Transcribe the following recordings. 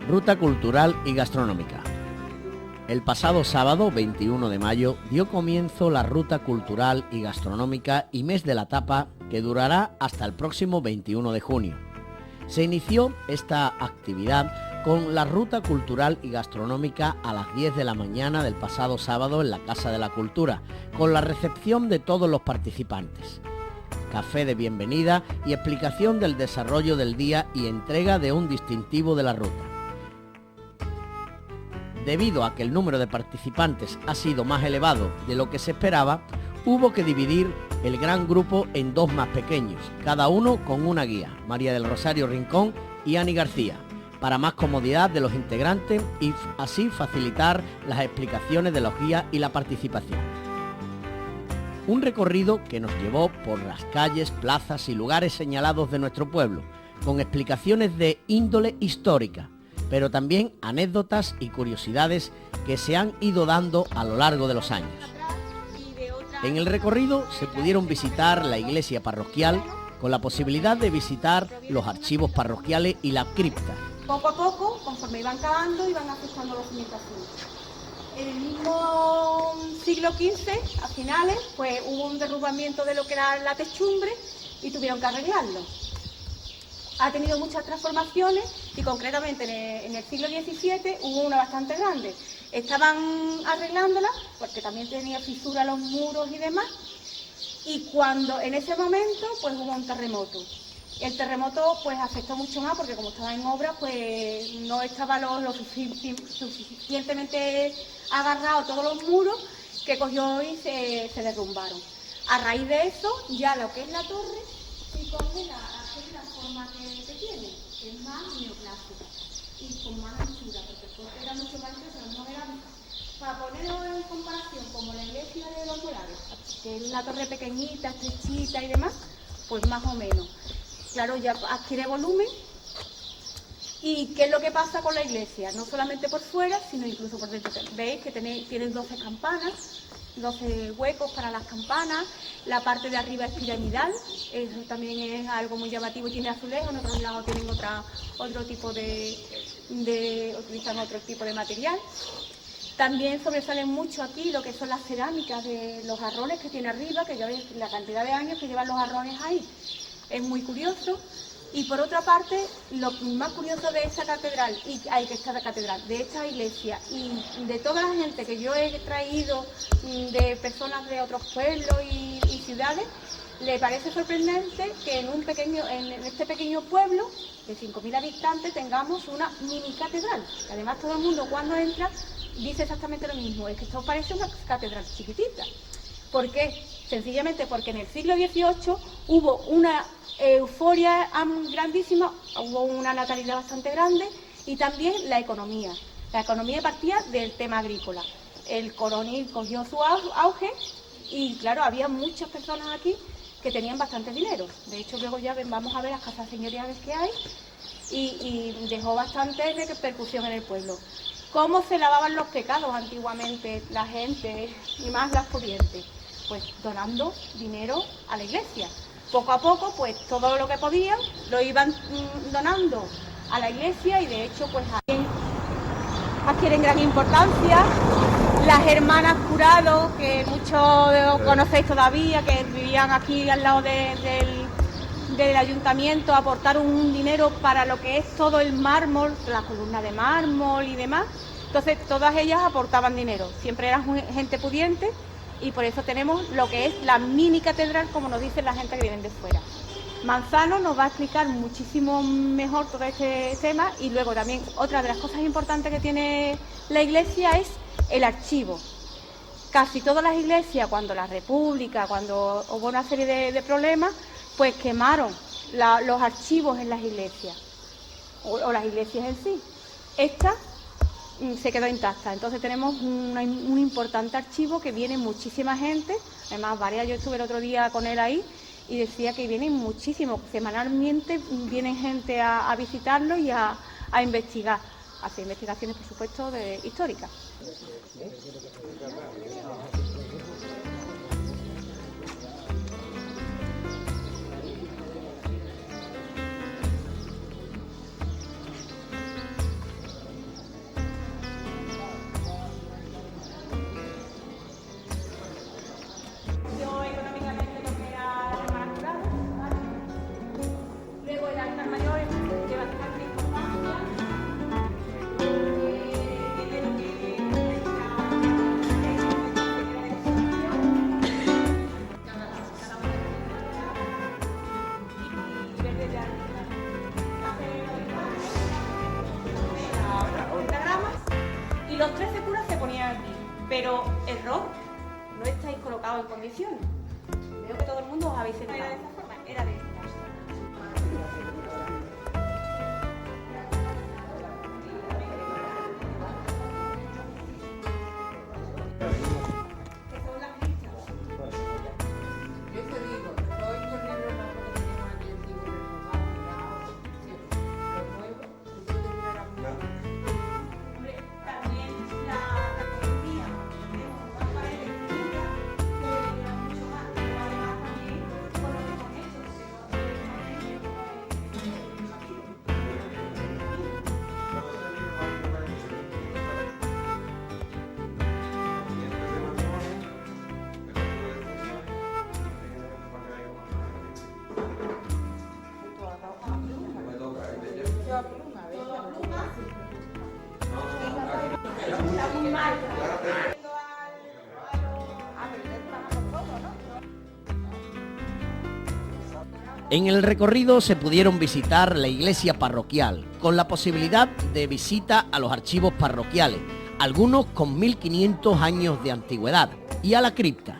Ruta cultural y gastronómica. El pasado sábado, 21 de mayo, dio comienzo la Ruta cultural y gastronómica y Mes de la Tapa, que durará hasta el próximo 21 de junio. Se inició esta actividad con la Ruta cultural y gastronómica a las 10 de la mañana del pasado sábado en la Casa de la Cultura, con la recepción de todos los participantes. Café de bienvenida y explicación del desarrollo del día y entrega de un distintivo de la ruta. Debido a que el número de participantes ha sido más elevado de lo que se esperaba, hubo que dividir el gran grupo en dos más pequeños, cada uno con una guía, María del Rosario Rincón y Ani García, para más comodidad de los integrantes y así facilitar las explicaciones de los guías y la participación. Un recorrido que nos llevó por las calles, plazas y lugares señalados de nuestro pueblo, con explicaciones de índole histórica, pero también anécdotas y curiosidades que se han ido dando a lo largo de los años. En el recorrido se pudieron visitar la iglesia parroquial, con la posibilidad de visitar los archivos parroquiales y la cripta. Poco a poco, conforme iban cavando, iban ajustando los cimentaciones. En el mismo siglo XV, a finales, pues hubo un derrumbamiento de lo que era la techumbre y tuvieron que arreglarlo. Ha tenido muchas transformaciones y concretamente en el siglo XVII hubo una bastante grande. Estaban arreglándola porque también tenía fisura los muros y demás, y cuando en ese momento pues hubo un terremoto. El terremoto pues afectó mucho más porque como estaba en obra pues no estaba lo suficientemente agarrado todos los muros, que cogió y se derrumbaron. A raíz de eso ya lo que es la torre sí coge la forma que tiene, que es más neoclásica y con más anchura, porque el corte era mucho más ancho, no era, para ponerlo en comparación como la iglesia de los Molares, que es una torre pequeñita, estrechita y demás, pues más o menos. Claro, ya adquiere volumen. ¿Y qué es lo que pasa con la iglesia? No solamente por fuera, sino incluso por dentro. Veis que tienen 12 campanas, 12 huecos para las campanas, la parte de arriba es piramidal, eso también es algo muy llamativo, tiene azulejos, en otros lados tienen otro tipo utilizan otro tipo de material. También sobresalen mucho aquí lo que son las cerámicas de los jarrones que tiene arriba, que ya veis la cantidad de años que llevan los jarrones ahí. Es muy curioso. Y por otra parte, lo más curioso de esta catedral, de esta iglesia y de toda la gente que yo he traído de personas de otros pueblos y ciudades, le parece sorprendente que en este pequeño pueblo de 5.000 habitantes tengamos una mini catedral. Además todo el mundo cuando entra dice exactamente lo mismo, es que esto parece una catedral chiquitita. ¿Por qué? Sencillamente porque en el siglo XVIII hubo una euforia grandísima, hubo una natalidad bastante grande y también la economía. La economía partía del tema agrícola. El coronil cogió su auge y claro, había muchas personas aquí que tenían bastante dinero. De hecho, luego ya vamos a ver las casas señoriales que hay y dejó bastante repercusión en el pueblo. ¿Cómo se lavaban los pecados antiguamente la gente y más las pudientes? Pues donando dinero a la iglesia. Poco a poco, pues todo lo que podían lo iban donando a la iglesia y de hecho pues adquieren gran importancia. Las hermanas Curado, que muchos conocéis todavía, que vivían aquí al lado del ayuntamiento, aportaron un dinero para lo que es todo el mármol, la columna de mármol y demás. Entonces todas ellas aportaban dinero, siempre eran gente pudiente. Y por eso tenemos lo que es la mini catedral, como nos dicen la gente que vienen de fuera. Manzano nos va a explicar muchísimo mejor todo este tema y luego también otra de las cosas importantes que tiene la iglesia es el archivo. Casi todas las iglesias, cuando la República, cuando hubo una serie de problemas, pues quemaron los archivos en las iglesias o las iglesias en sí. Esta se quedó intacta, entonces tenemos un importante archivo que viene muchísima gente, además yo estuve el otro día con él ahí y decía que vienen muchísimos, semanalmente vienen gente a visitarlo y a investigar, hacer investigaciones por supuesto históricas. Los 13 curas se ponían aquí, pero error, no estáis colocados en condiciones. Veo que todo el mundo os habéis sentado. ¿Era de esta forma? Era de esta. En el recorrido se pudieron visitar la iglesia parroquial, con la posibilidad de visita a los archivos parroquiales, algunos con 1500 años de antigüedad, y a la cripta.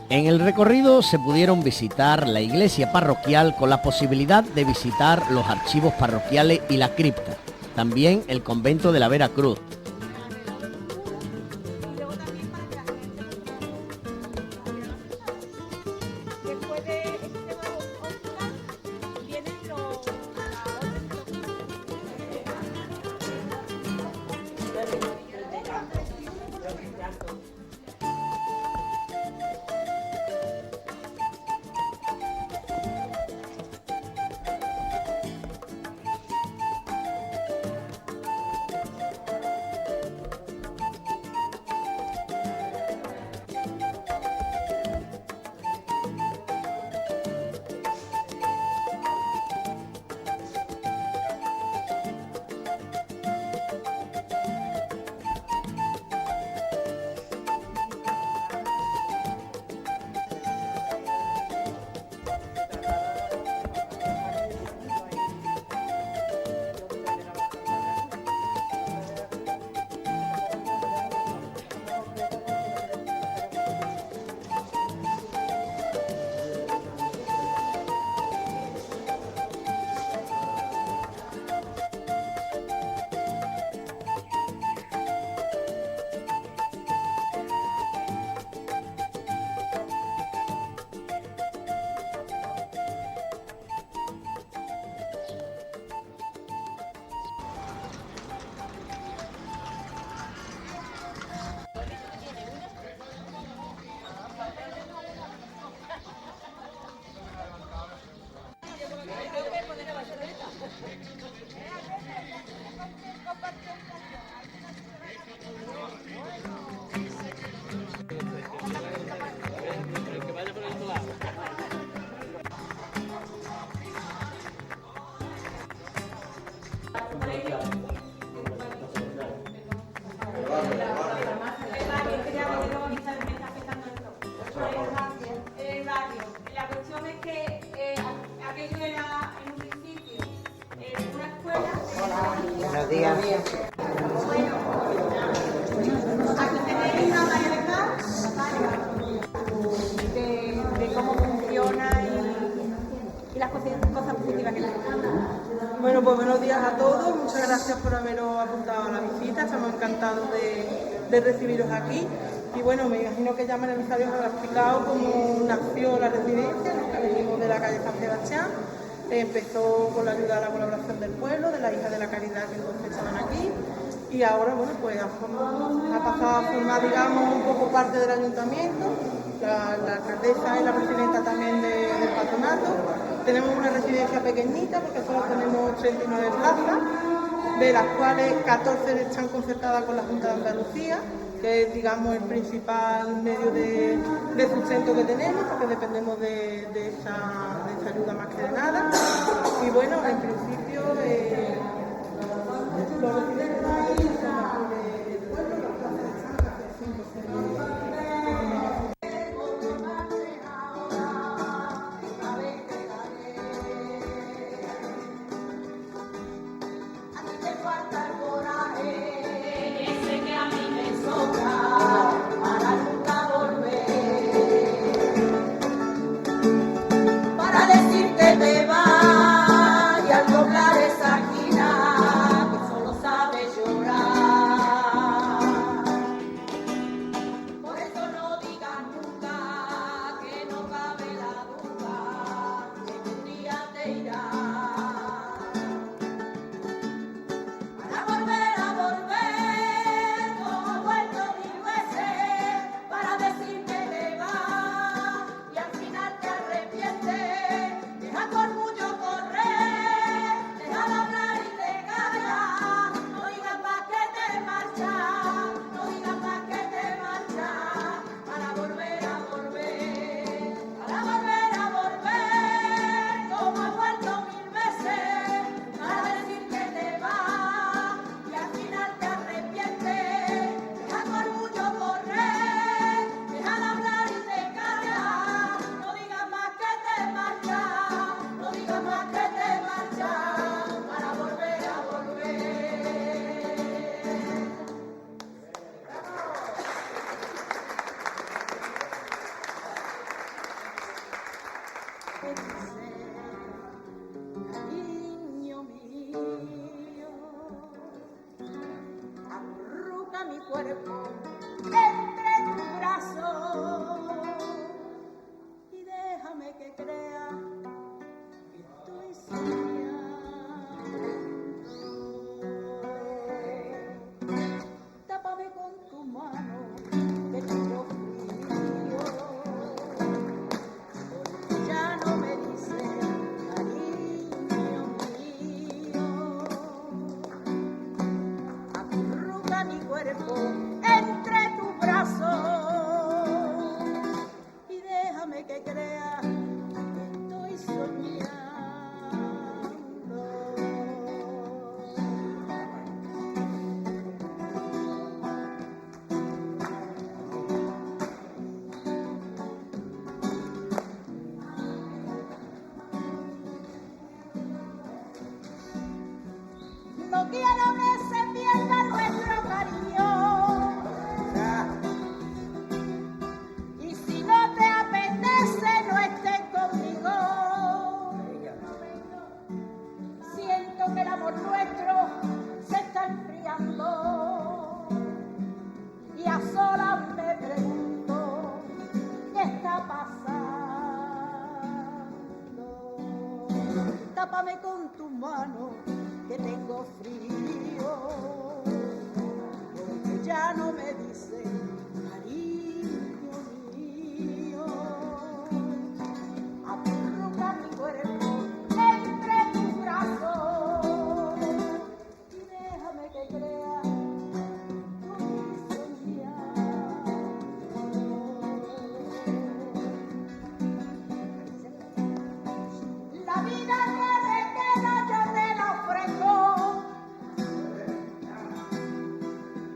En el recorrido se pudieron visitar la iglesia parroquial con la posibilidad de visitar los archivos parroquiales y la cripta, también el convento de la Vera Cruz. La cuestión es que aquello era en un principio una escuela. Buenos días. Bueno, aquí tenéis una mayoría de cómo funciona y las cosas positivas que tiene. Bueno, pues buenos días a todos, muchas gracias por haberos apuntado a la visita, estamos encantados de recibiros aquí. Y bueno, me imagino que ya María Luisa os habrá explicado cómo nació la residencia, que venimos de la calle San Sebastián. Empezó con la ayuda a la colaboración del pueblo, de la hija de la caridad que entonces estaban aquí. Y ahora, bueno, pues ha pasado a formar, digamos, un poco parte del ayuntamiento. La alcaldesa es la presidenta también del patronato. Tenemos una residencia pequeñita porque solo tenemos 39 plazas, de las cuales 14 están concertadas con la Junta de Andalucía, que es, digamos, el principal medio de sustento que tenemos, porque dependemos de esa ayuda más que de nada. Y bueno, en principio, los residentes de aquí son aquí del pueblo, los plazas están hace 5 o 6 años. Para decirte te vas y al doblar esa esquina que solo sabes llorar. Por eso no digas nunca que no cabe la duda que un día te irás. Para volver como he vuelto 1000 veces, para decirte te vas y al final te arrepientes. Deja tu orgullo correr, deja de hablar y te callas. No digas más que te marchas, no digas más que te marchas. Para volver a volver, como he vuelto 1000 veces, para decir que te vas y al final te arrepientes. Deja tu orgullo correr, deja de hablar y te callas. No digas más que te marchas, no digas más que te marchas, para volver a volver. Cariño mío, arruga mi cuerpo entre tus brazos y déjame que crea que estoy soñando. Tápame con tu mano que tengo frío, porque ya no me dice cariño mío. Acurruca mi cuerpo entre tus brazos y déjame que crea que estoy soñando. No quiero que se pierda nuestro cariño. Y si no te apetece, no estés conmigo. Siento que el amor nuestro se está enfriando. Y a solas me pregunto qué está pasando. Tápame con tu mano que tengo frío, porque ya no me dice cariño mío. Acurruca mi cuerpo entre tus brazos y déjame que crea que estoy soñando. La vida que me queda yo te la ofrezco,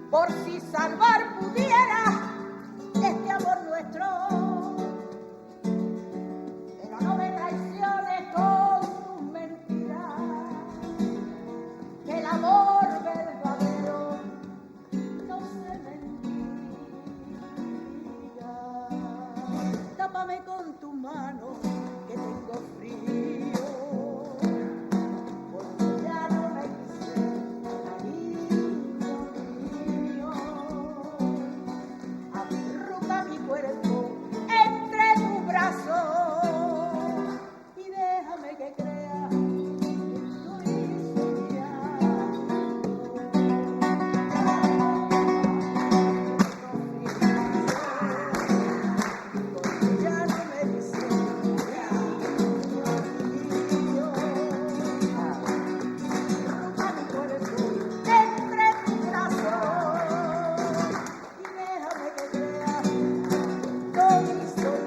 por si salvar pudiera este amor nuestro. Pero no me traiciones con tus mentiras, que el amor verdadero no se mentira. Tápame con tu mano que tengo frío, porque ya no me quise, cariño mío. Arruga mi cuerpo entre tus brazos y déjame que crea que estoy soñando. Porque ya no me dice cariño mío. Arruga mi cuerpo entre tus brazos y déjame que crea que estoy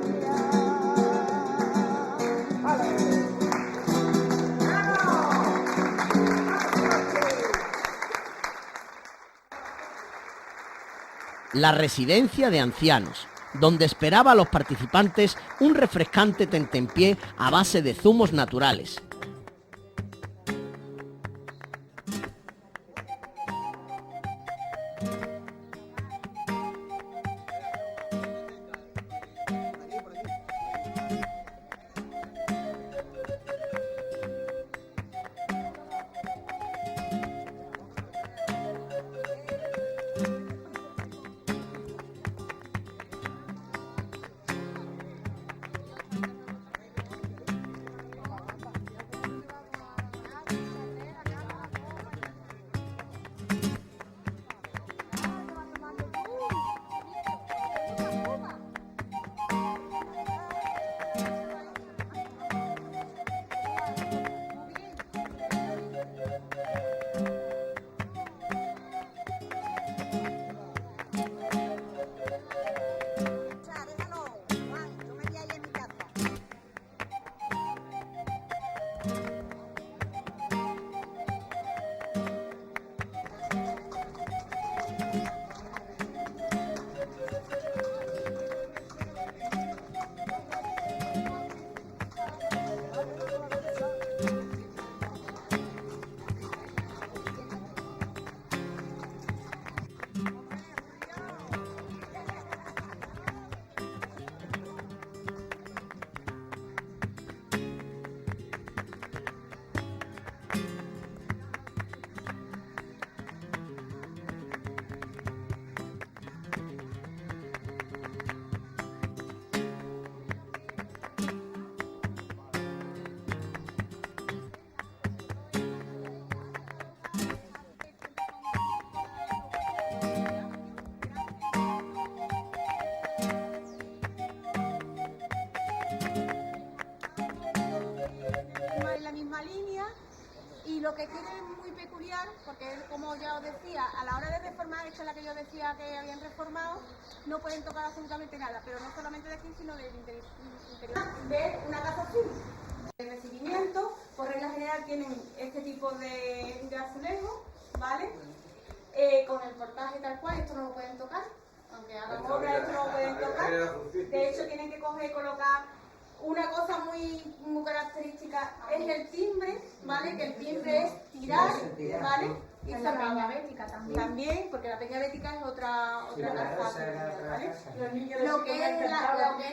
La residencia de ancianos, donde esperaba a los participantes un refrescante tentempié a base de zumos naturales. En la misma línea, y lo que tiene muy peculiar, porque como ya os decía, a la hora de reformar, esta es la que yo decía que habían reformado, no pueden tocar absolutamente nada, pero no solamente de aquí, sino del interior. Ver una casa azul de recibimiento, por regla general tienen este tipo de azulejo, ¿vale? Con el portaje tal cual, esto no lo pueden tocar, aunque hagan obra, esto no lo pueden tocar. De hecho, tienen que coger y colocar una cosa muy característica, es el timbre, ¿vale? Que el timbre es tirar, ¿vale? Y En la cerrar. peña bética también. También, porque la peña bética es otra casa, ¿vale? Los niños Lo que es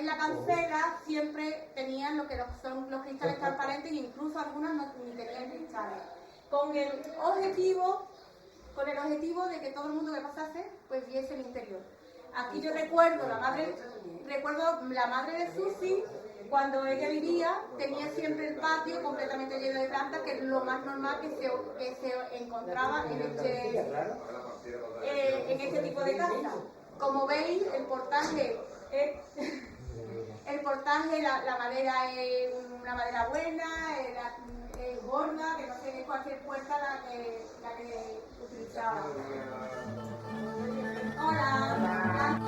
la cancela siempre tenían lo que son los cristales transparentes, e incluso algunas no ni tenían cristales. Con el objetivo de que todo el mundo que pasase pues viese el interior. Aquí yo recuerdo la madre de Susi, cuando ella vivía, tenía siempre el patio completamente lleno de plantas, que es lo más normal que se encontraba en este tipo de casa. Como veis, el portaje, la madera es una madera buena, es gorda, que no sé de cualquier puerta la que utilizaba. Hola.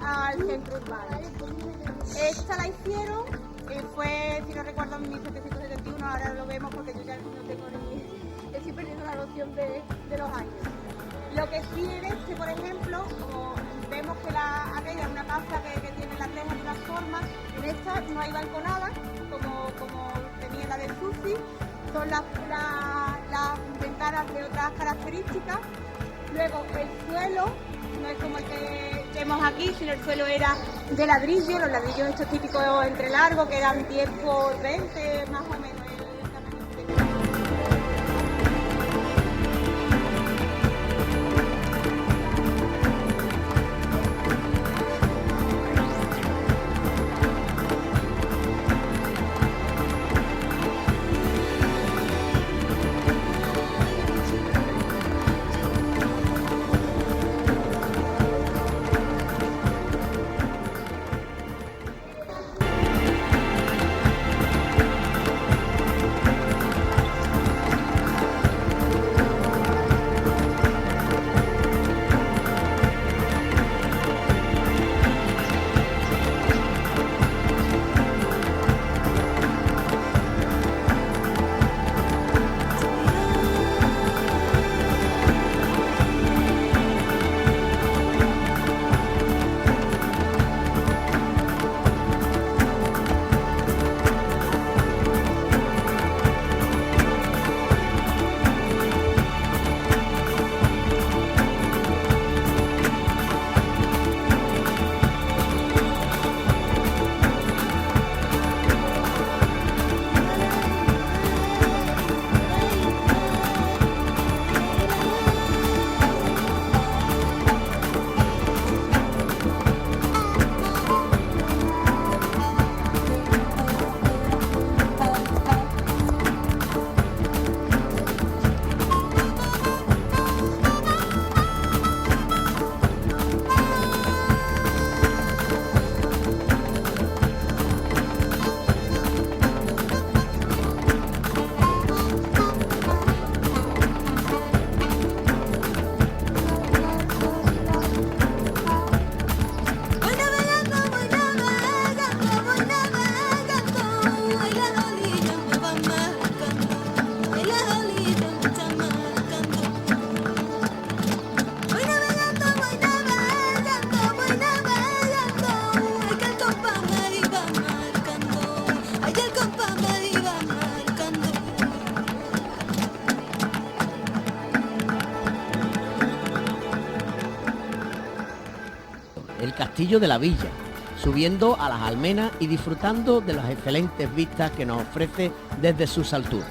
al centro urbano. Esta la hicieron, fue, si no recuerdo, en 1771, ahora lo vemos porque yo ya no tengo ni, estoy perdiendo la noción de los años. Lo que sí en este, por ejemplo, como vemos que aquella es una casa que tiene las rejas de las formas, en esta no hay balconada, como tenía la del Susi, son las ventanas de otras características. Luego el suelo no es como el que vemos aquí, sino el suelo era de ladrillo, los ladrillos estos típicos entre largos, que eran 10 por 20 más o menos el tamaño que tenía. El castillo de la villa, subiendo a las almenas y disfrutando de las excelentes vistas que nos ofrece desde sus alturas.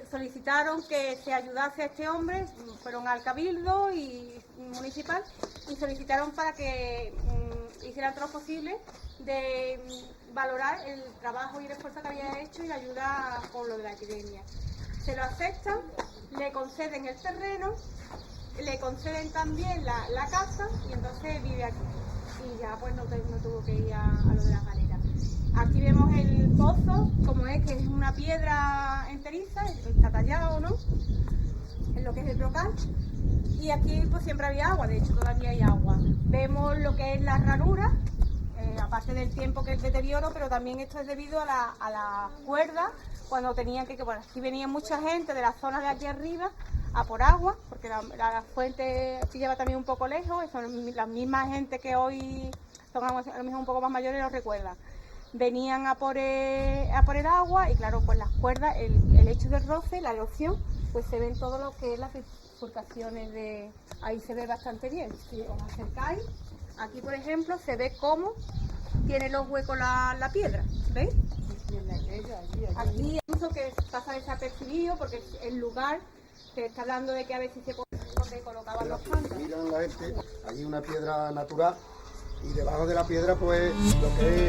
Solicitaron que se ayudase a este hombre, fueron al cabildo y municipal y solicitaron para que hicieran todo lo posible de valorar el trabajo y el esfuerzo que había hecho y la ayuda con lo de la epidemia. Se lo aceptan, le conceden el terreno, le conceden también la casa y entonces vive aquí. Y ya pues no tuvo que ir a lo de las galeras. Aquí vemos el pozo, como es que es una piedra enteriza, está tallado, ¿no? En lo que es el brocal. Y aquí pues siempre había agua, de hecho todavía hay agua. Vemos lo que es la ranura, aparte del tiempo que es deterioro, pero también esto es debido a la cuerda, cuando tenían que bueno, aquí venía mucha gente de la zona de aquí arriba a por agua, porque la fuente pillaba también un poco lejos, son la misma gente que hoy son a lo mejor un poco más mayores y lo recuerdan. Venían a por el agua y claro, pues las cuerdas, el hecho del roce, la erosión, pues se ven todo lo que es las bifurcaciones de... Ahí se ve bastante bien, si os acercáis, aquí por ejemplo se ve cómo tiene los huecos la piedra, ¿veis? Aquí incluso que pasa desapercibido porque el lugar se está hablando de que a veces se colocaban los cantos. Miran la gente, allí una piedra natural y debajo de la piedra pues lo que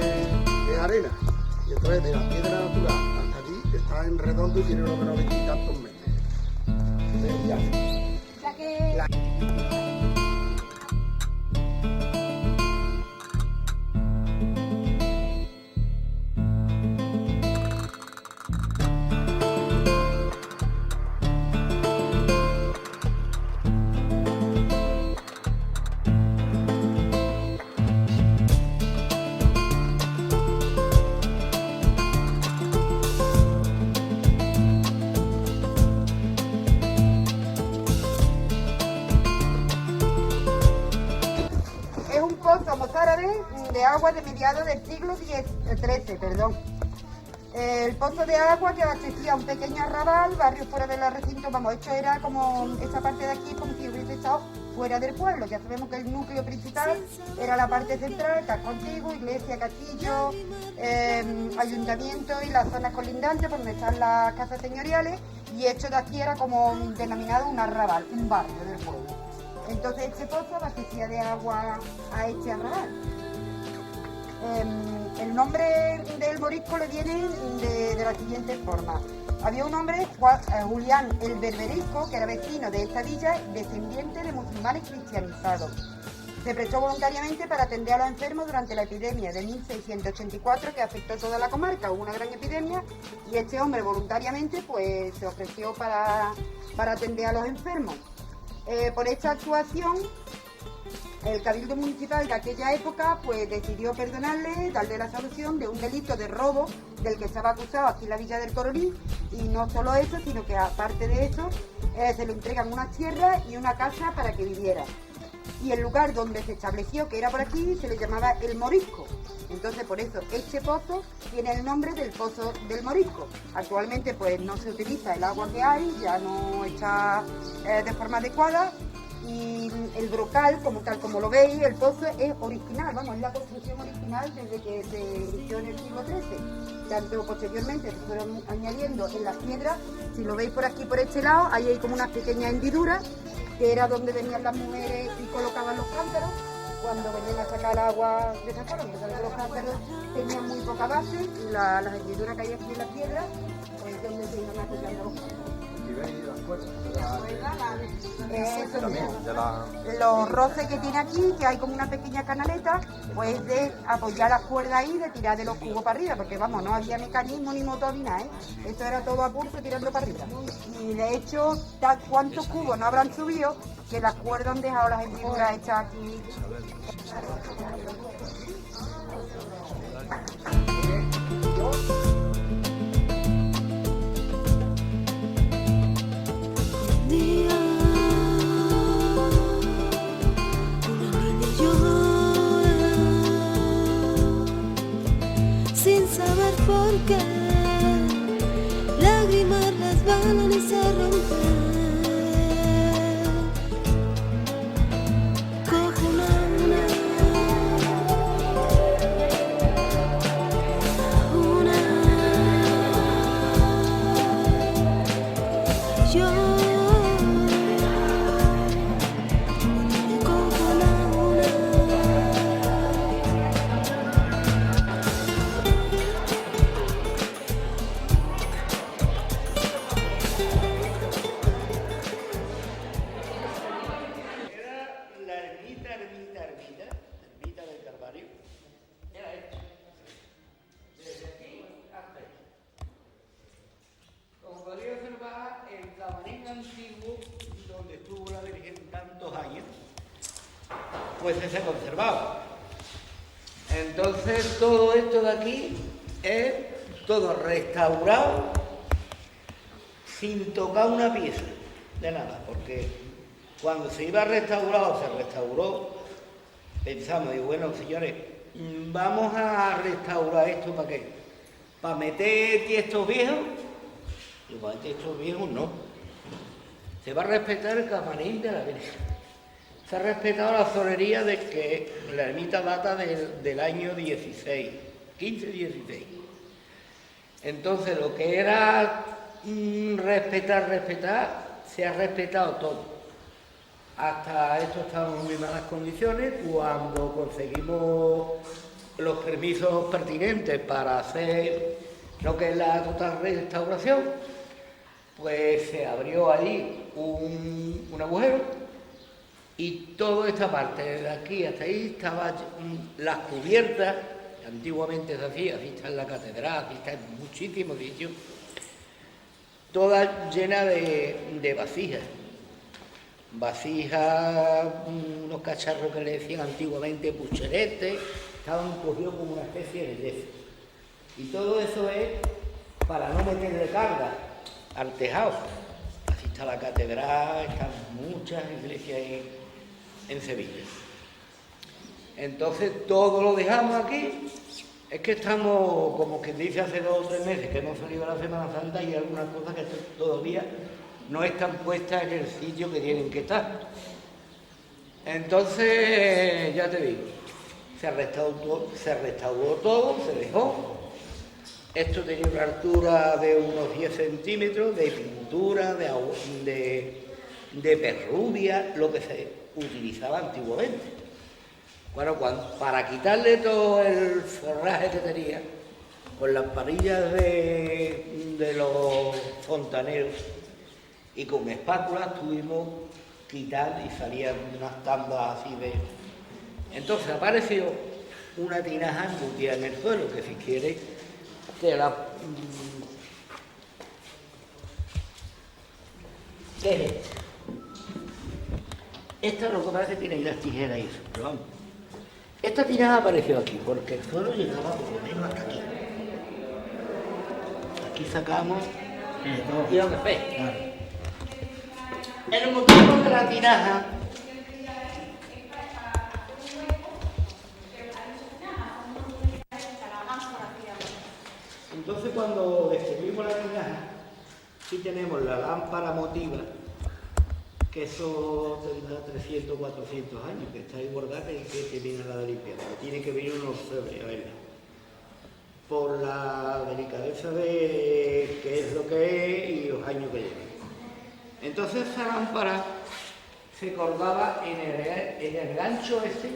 es arena. Y entonces de la piedra natural hasta allí está en redondo y tiene unos 90 y tantos metros. Ya que... de agua de mediados del siglo XIII, perdón. El pozo de agua que abastecía un pequeño arrabal, barrio fuera del recinto, vamos, hecho era como esta parte de aquí, como si hubiese estado fuera del pueblo. Ya sabemos que el núcleo principal era la parte central, casco antiguo, iglesia, castillo, ayuntamiento y las zonas colindantes por donde están las casas señoriales, y hecho de aquí era como denominado un arrabal, un barrio del pueblo. Entonces este pozo abastecía de agua a este arrabal. El nombre del morisco le viene de la siguiente forma. Había un hombre, Julián el Berberisco, que era vecino de esta villa, descendiente de musulmanes cristianizados. Se prestó voluntariamente para atender a los enfermos durante la epidemia de 1684 que afectó toda la comarca. Hubo una gran epidemia y este hombre voluntariamente pues, se ofreció para atender a los enfermos. Por esta actuación, el Cabildo Municipal de aquella época pues decidió perdonarle, darle la solución de un delito de robo del que estaba acusado aquí en la villa del Cororí, y no solo eso, sino que aparte de eso se le entregan unas tierras y una casa para que viviera. Y el lugar donde se estableció, que era por aquí, se le llamaba El Morisco. Entonces por eso este pozo tiene el nombre del Pozo del Morisco. Actualmente pues no se utiliza el agua que hay, ya no está de forma adecuada. Y el brocal, tal como lo veis, el pozo es original, vamos, es la construcción original desde que se inició en el siglo XIII. Tanto posteriormente se fueron añadiendo en las piedras. Si lo veis por aquí, por este lado, ahí hay como unas pequeñas hendiduras, que era donde venían las mujeres y colocaban los cántaros cuando venían a sacar agua de esa forma, porque los cántaros tenían muy poca base y las hendiduras que hay aquí en la piedra, pues donde se iban apoyando los cántaros. si veis las cuerdas. Eso También, mismo. Los roces que tiene aquí, que hay como una pequeña canaleta, pues de apoyar las cuerdas ahí, de tirar de los cubos para arriba, porque vamos, no había mecanismo ni motor ni nada, ¿eh? Esto era todo a pulso tirando para arriba. Y de hecho, ¿cuántos cubos no habrán subido que las cuerdas han dejado las hendiduras hechas aquí? Sin saber por qué, lágrimas resbalan y se rompen. Coge una, yo cojo una. ermita del Calvario, era esto. Desde aquí hasta aquí. Como podría observar, el camarín antiguo, donde estuvo la Virgen tantos años, pues se ha conservado. Entonces todo esto de aquí es todo restaurado sin tocar una pieza de nada, porque cuando se iba restaurado, se restauró, pensamos, digo, bueno, señores, vamos a restaurar esto ¿para qué? ¿Para meter tiestos viejos? Y para meter tiestos viejos no. Se va a respetar el camarín de la Virgen. Se ha respetado la solería de que la ermita data del año 16, 15-16. Entonces lo que era respetar, se ha respetado todo. Hasta esto estaba en muy malas condiciones. Cuando conseguimos los permisos pertinentes para hacer lo que es la total restauración, pues se abrió ahí un agujero y toda esta parte de aquí hasta ahí estaban las cubiertas, que antiguamente se hacía, así está en la catedral, así está en muchísimos sitios, todas llenas de vasijas. Vasijas, unos cacharros que le decían antiguamente pucheretes, estaban cogidos como una especie de yeso. Y todo eso es para no meterle carga al tejado. Así está la catedral, están muchas iglesias en Sevilla. Entonces todo lo dejamos aquí. Es que estamos, como quien dice, hace 2 o 3 meses que hemos salido a la Semana Santa y hay algunas cosas que todavía no están puestas en el sitio que tienen que estar. Entonces, ya te digo, se restauró todo, se dejó. Esto tenía una altura de unos 10 centímetros de pintura, de perrubia, lo que se utilizaba antiguamente. Bueno, para quitarle todo el forraje que tenía, con las parillas de los fontaneros y con espátulas tuvimos quitar y salían unas tambas así de... Entonces apareció una tinaja embutida en el suelo, que si quieres te la... ¿Qué es esto? Esta lo que parece que tiene ahí las tijeras y eso, pero vamos. Esta tinaja apareció aquí, porque el suelo llegaba por lo menos hasta aquí. Aquí sacamos y lo que fue. Claro. El motivo de la tinaja entonces cuando descubrimos la tinaja, sí tenemos la lámpara motiva, que eso tendrá 300 o 400 años, que está ahí guardada, que viene a la limpieza. Tiene que venir un orfebre a verla. Por la delicadeza de qué es lo que es y los años que lleva. Entonces esa lámpara se colgaba en el gancho ese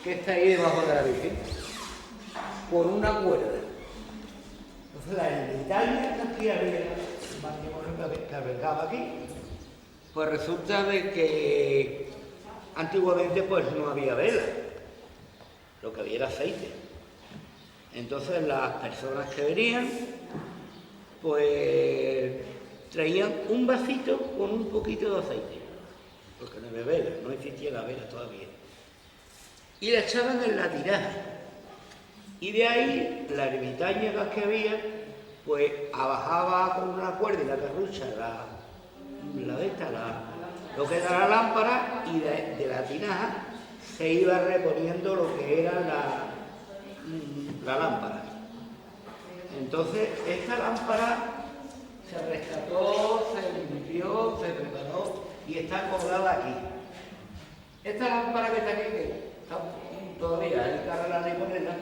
que está ahí debajo de la Virgen, por una cuerda. Entonces la ermitaña que aquí había, que albergaba aquí. Pues resulta de que antiguamente pues no había vela, lo que había era aceite. Entonces las personas que venían pues traían un vasito con un poquito de aceite, porque no había vela, no existía la vela todavía, y la echaban en la tinaja, y de ahí la ermitaña que había pues abajaba con una cuerda y la carrucha lo que era la lámpara, y de la tinaja se iba reponiendo lo que era la lámpara. Entonces esta lámpara se rescató, se limpió, se preparó y está colgada aquí. Esta lámpara que está aquí, que está todavía hay que arreglarla y ponerla,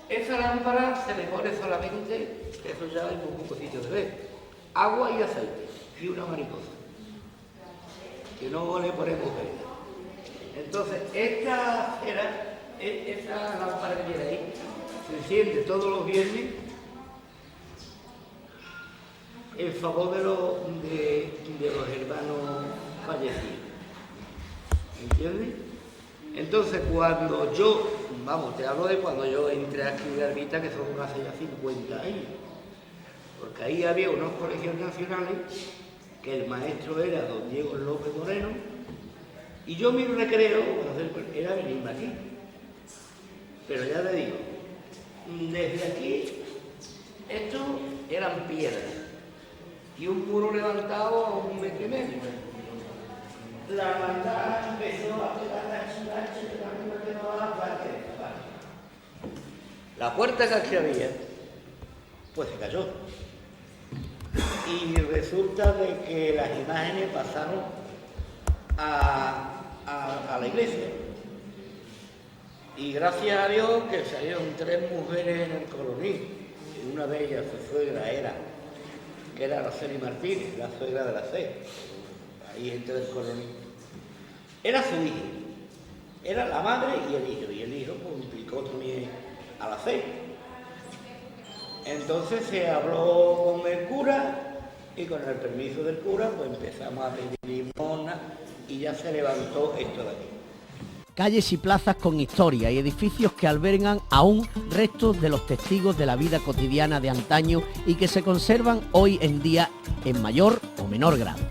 esa lámpara se le pone solamente, eso ya hay un poco sitio de ver, agua y aceite y una mariposa, que no le ponemos vela. Entonces esta cera, esa lámpara que tiene ahí, se enciende todos los viernes en favor de los hermanos fallecidos. ¿Entiendes? Entonces cuando yo, te hablo de cuando yo entré aquí en Ermita, que son hace ya 50 años, porque ahí había unos colegios nacionales, que el maestro era don Diego López Moreno, y yo mi recreo era venirme aquí. Pero ya le digo, desde aquí, estos eran piedras, y un muro levantado a 1,5 metros. La hermandad empezó a pegar la puerta que aquí había, pues se cayó. Y resulta de que las imágenes pasaron a la iglesia. Y gracias a Dios que salieron 3 mujeres en el coloní. Y una de ellas, su suegra, que era Roseli Martínez, la suegra de la C, ahí entre el coloní. Era su hija, era la madre y el hijo pues implicó también a la C. Entonces se habló con el cura y con el permiso del cura pues empezamos a pedir limosna y ya se levantó esto de aquí. Calles y plazas con historia y edificios que albergan aún restos de los testigos de la vida cotidiana de antaño y que se conservan hoy en día en mayor o menor grado.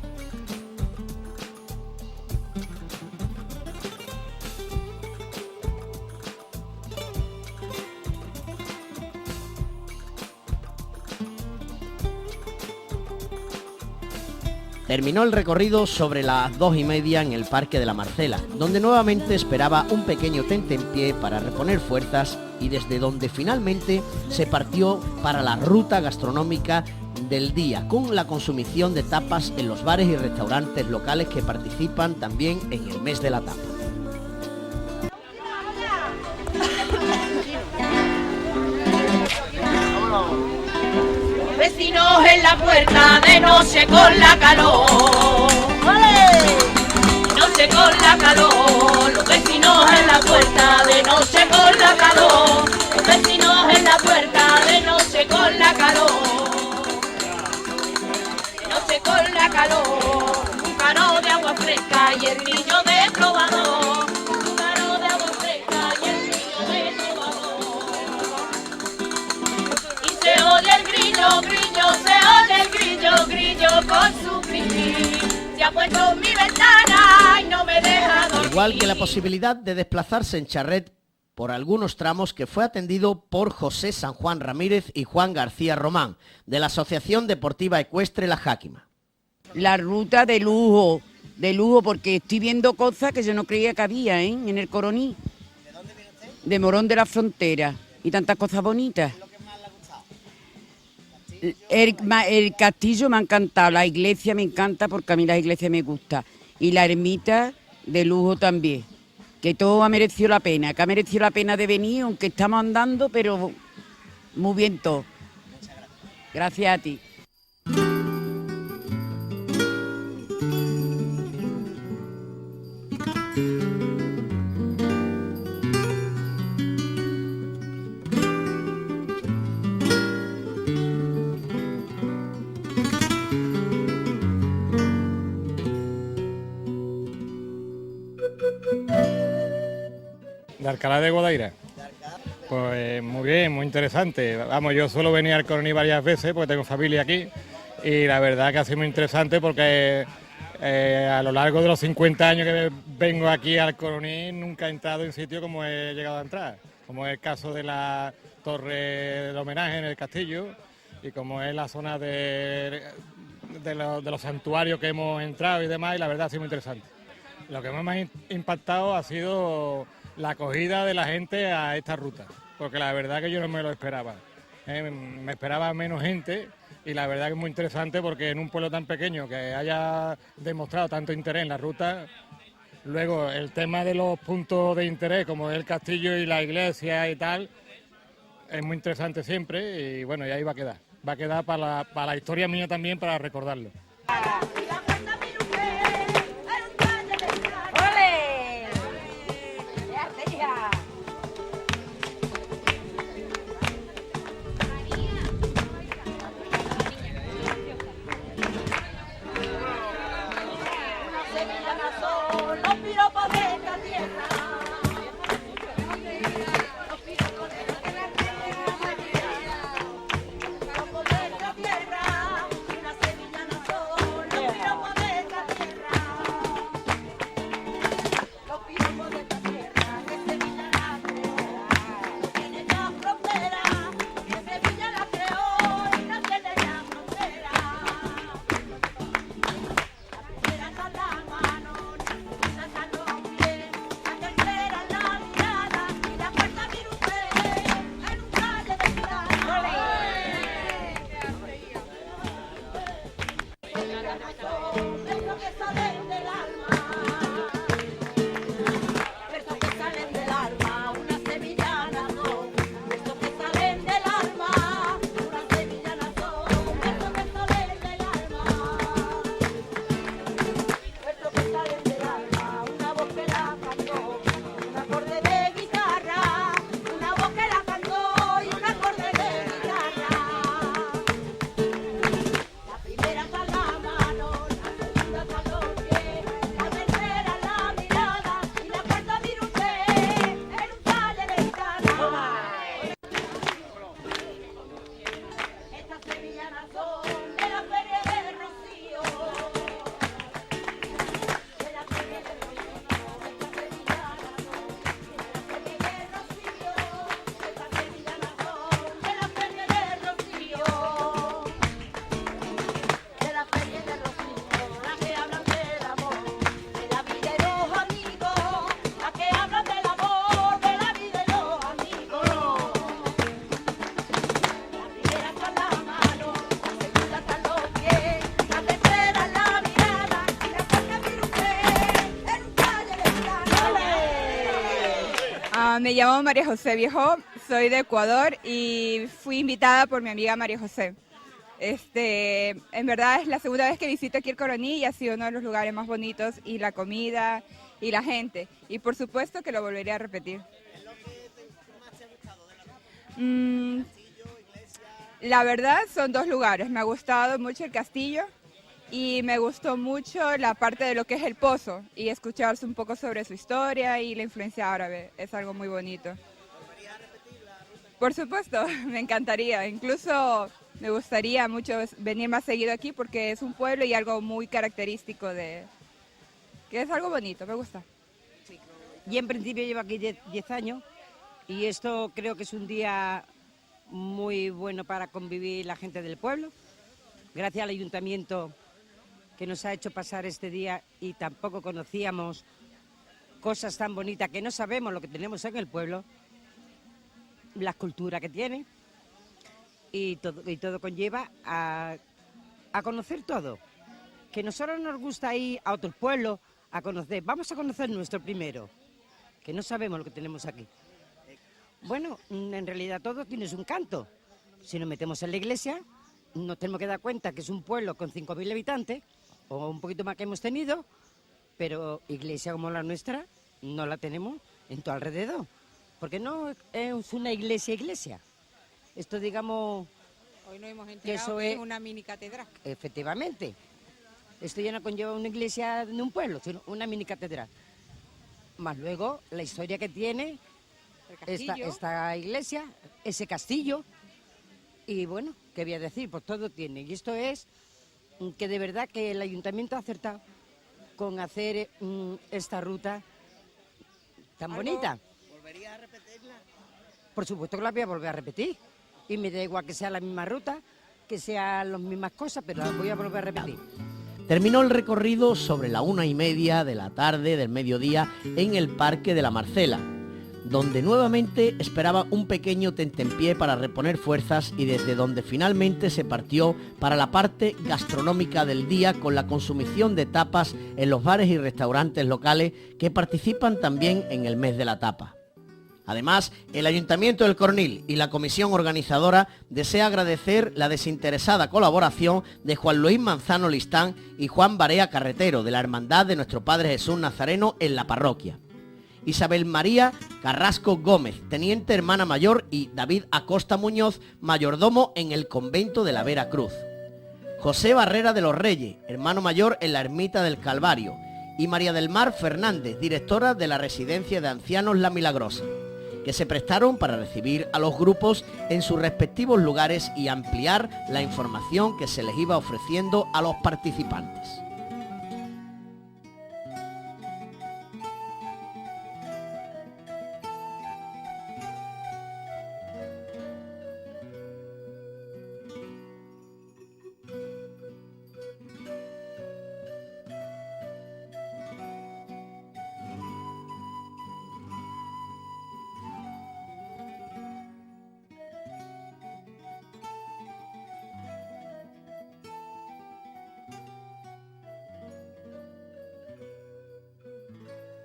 Terminó el recorrido sobre las 2:30 en el Parque de la Marcela, donde nuevamente esperaba un pequeño tentempié para reponer fuerzas y desde donde finalmente se partió para la ruta gastronómica del día, con la consumición de tapas en los bares y restaurantes locales que participan también en el mes de la tapa. Vecinos en la puerta de noche con la calor. Noche con la calor. Los vecinos en la puerta de noche con la calor. Los vecinos en la puerta de noche con la calor. Noche con la calor. Un cano de agua fresca y el niño de probador. Un cano de agua fresca y el niño de probador. Y se oye el grillo, grillo, se oye el grillo, grillo con su cri. Se ha puesto en mi ventana y no me deja dormir. Igual que la posibilidad de desplazarse en charret por algunos tramos, que fue atendido por José San Juan Ramírez y Juan García Román, de la Asociación Deportiva Ecuestre La Jáquima. La ruta de lujo, porque estoy viendo cosas que yo no creía que había en el Coroní. ¿De dónde viene usted? De Morón de la Frontera, y tantas cosas bonitas. ¿Qué es lo que más le ha gustado? El castillo me ha encantado, la iglesia me encanta porque a mí la iglesia me gusta. Y la ermita de lujo también, que todo ha merecido la pena, que ha merecido la pena de venir, aunque estamos andando, pero muy bien todo. Muchas gracias. Gracias a ti. De Alcalá de Guadaira. Pues muy bien, muy interesante. Vamos, yo suelo venir al Coroní varias veces porque tengo familia aquí y la verdad que ha sido muy interesante porque a lo largo de los 50 años que vengo aquí al Coroní nunca he entrado en sitio como he llegado a entrar, como es el caso de la torre del homenaje en el castillo y como es la zona de los santuarios que hemos entrado y demás, y la verdad ha sido muy interesante. Lo que más me ha impactado ha sido la acogida de la gente a esta ruta, porque la verdad que yo no me lo esperaba. Me esperaba menos gente y la verdad que es muy interesante porque en un pueblo tan pequeño que haya demostrado tanto interés en la ruta, luego el tema de los puntos de interés como el castillo y la iglesia y tal, es muy interesante siempre y bueno, y ahí va a quedar. Va a quedar para la historia mía también, para recordarlo. Me llamo María José Viejo, soy de Ecuador y fui invitada por mi amiga María José. En verdad es la segunda vez que visito aquí el Coroní y ha sido uno de los lugares más bonitos, y la comida y la gente, y por supuesto que lo volveré a repetir. La verdad son dos lugares, me ha gustado mucho el castillo y me gustó mucho la parte de lo que es el pozo y escucharse un poco sobre su historia y la influencia árabe, es algo muy bonito. Por supuesto, me encantaría, incluso me gustaría mucho venir más seguido aquí porque es un pueblo y algo muy característico que es algo bonito, me gusta. Y en principio llevo aquí 10 años y esto creo que es un día muy bueno para convivir la gente del pueblo. Gracias al ayuntamiento que nos ha hecho pasar este día y tampoco conocíamos cosas tan bonitas que no sabemos lo que tenemos en el pueblo, la cultura que tiene y todo conlleva a conocer todo. Que nosotros nos gusta ir a otros pueblos a conocer, vamos a conocer nuestro primero, que no sabemos lo que tenemos aquí. Bueno, en realidad todo tiene un canto. Si nos metemos en la iglesia, nos tenemos que dar cuenta que es un pueblo con 5.000 habitantes, o un poquito más que hemos tenido, pero iglesia como la nuestra no la tenemos en todo alrededor, porque no es una iglesia. Esto digamos... Hoy nos hemos enterado que eso que es es una mini catedral. Efectivamente. Esto ya no conlleva una iglesia de un pueblo, sino una mini catedral. Más luego la historia que tiene esta iglesia, ese castillo. Y bueno, ¿qué voy a decir? Pues todo tiene. Y esto es que de verdad que el ayuntamiento ha acertado con hacer esta ruta tan bonita. ¿Volverías a repetirla? Por supuesto que la voy a volver a repetir. Y me da igual que sea la misma ruta, que sean las mismas cosas, pero la voy a volver a repetir. Terminó el recorrido sobre la 1:30 de la tarde del mediodía en el Parque de la Marcela, donde nuevamente esperaba un pequeño tentempié para reponer fuerzas y desde donde finalmente se partió para la parte gastronómica del día con la consumición de tapas en los bares y restaurantes locales que participan también en el mes de la tapa. Además, el Ayuntamiento del Cornil y la comisión organizadora desea agradecer la desinteresada colaboración de Juan Luis Manzano Listán y Juan Barea Carretero de la Hermandad de Nuestro Padre Jesús Nazareno en la parroquia. Isabel María Carrasco Gómez, teniente hermana mayor, y David Acosta Muñoz, mayordomo en el convento de la Vera Cruz. José Barrera de los Reyes, hermano mayor en la Ermita del Calvario, y María del Mar Fernández, directora de la Residencia de Ancianos La Milagrosa, que se prestaron para recibir a los grupos en sus respectivos lugares y ampliar la información que se les iba ofreciendo a los participantes.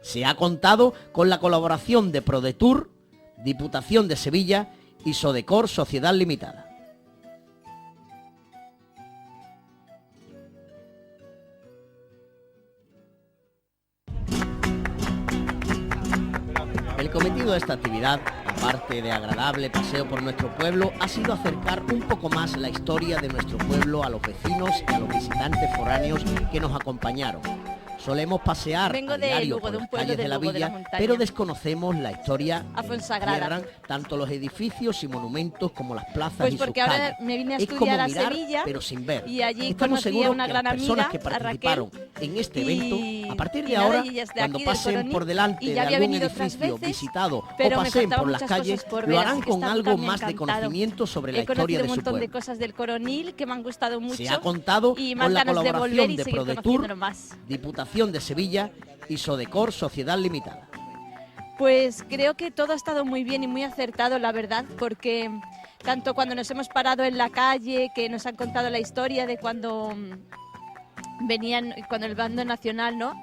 Se ha contado con la colaboración de ProDetour, Diputación de Sevilla y Sodecor Sociedad Limitada. El cometido de esta actividad, aparte de agradable paseo por nuestro pueblo, ha sido acercar un poco más la historia de nuestro pueblo a los vecinos y a los visitantes foráneos que nos acompañaron. Solemos pasear a diario por las calles de la villa, pero desconocemos la historia que encierran tanto los edificios y monumentos como las plazas y sus calles. Pues porque ahora me vine a estudiar a Sevilla pero sin ver. y allí Estamos conocí a una seguros gran que las personas amiga, que a participaron Raquel, en este evento, a partir de nada, ahora, ella es de cuando aquí, del pasen Coronil, por delante y de ya había algún venido otras edificio veces, visitado o pero me pasen faltaban por las muchas calles, cosas por lo ver, harán así que con esta algo ruta me ha más de encantado. conocimiento sobre la He historia conocido de un su montón de pueblo. cosas del Coronil que me han gustado mucho. Se ha contado y más con la ganas de volver colaboración y de seguir ProDetour, conociéndolo más. Diputación de Sevilla y Sodecor Sociedad Limitada. Pues creo que todo ha estado muy bien y muy acertado, la verdad, porque tanto cuando nos hemos parado en la calle, que nos han contado la historia de cuando venían, cuando el bando nacional, ¿no?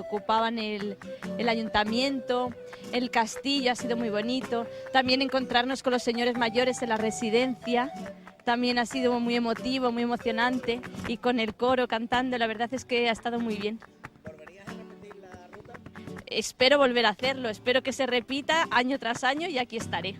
Ocupaban el ayuntamiento, el castillo, ha sido muy bonito. También encontrarnos con los señores mayores en la residencia, también ha sido muy emotivo, muy emocionante, y con el coro cantando, la verdad es que ha estado muy bien. Espero volver a hacerlo, espero que se repita año tras año y aquí estaré.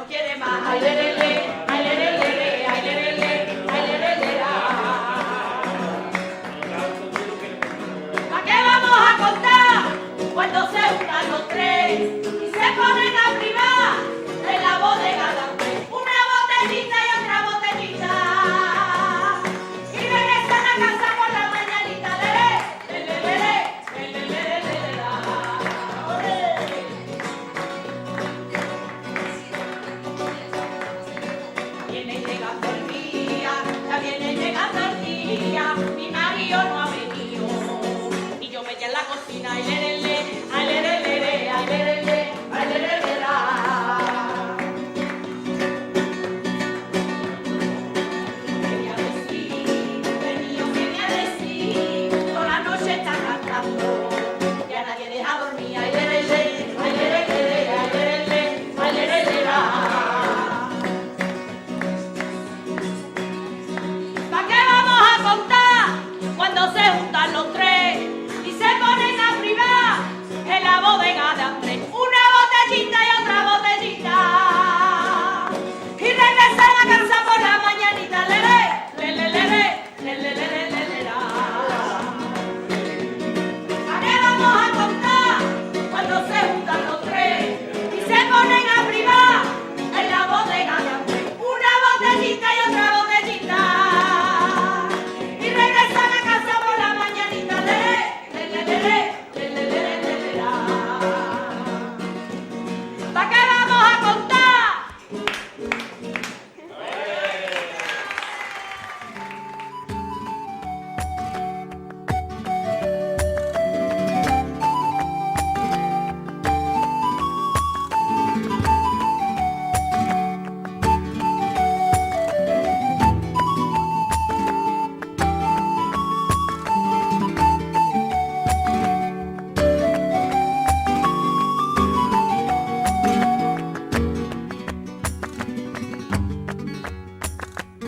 quiere más. Ay, lelele,